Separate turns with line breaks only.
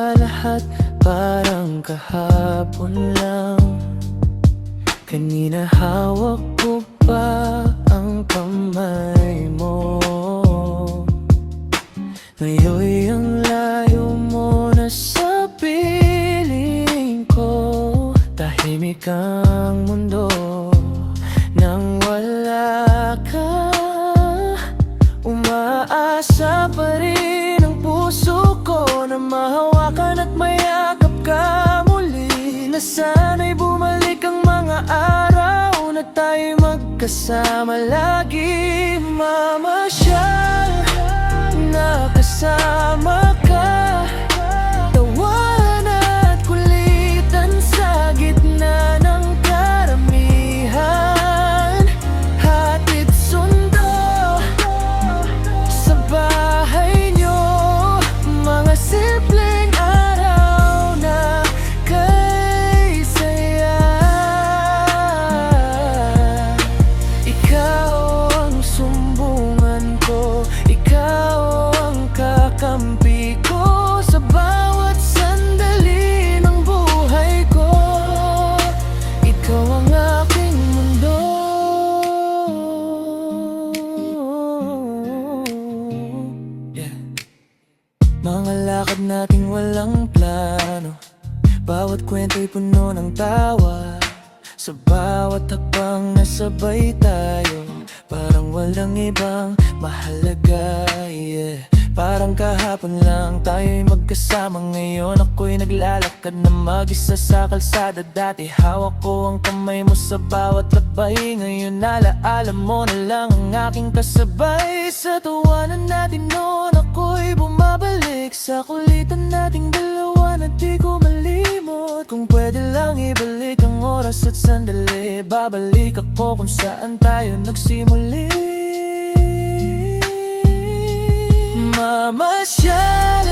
ba lahat parang kahapon lang? Kanina hawak ko pa ang kamay mo, ngayon ang layo mo na sa piling ko. Tahimik ang mundo nang wala ka. Umaasa pa rin ang puso ko na mahawakan at mayakap ka muli, na sana'y bumalik ang mga araw na tayo'y magkasama lagi. Mamasyal na kasama ka, tawanan at kulitan sa gitna ng karamihan. Hatid sundo sa bahay nyo, mga simpleng araw na kay saya. Ikaw ang sumbungan ko, ikaw ang kakampi ko sa bawat sandali ng buhay ko. Ikaw ang aking mundo. Yeah. Mga lakad nating walang plano, bawat kwento'y puno ng tawa. Sa bawat hakbang nasabay tayo, parang walang ibang mahalaga, yeah. Parang kahapon lang tayo'y magkasama, ngayon ako'y naglalakad na mag-isa sa kalsada. Dati hawak ko ang kamay mo sa bawat lakbay, ngayon alaala mo na lang ang aking kasabay. Sa tawanan natin noon ako'y bumabalik sa kulitan nating dalawa na di ko malimot. Kung pwede lang ibalik ang oras at sandali, babalik ako kung saan tayo nagsimuli. Mamasyal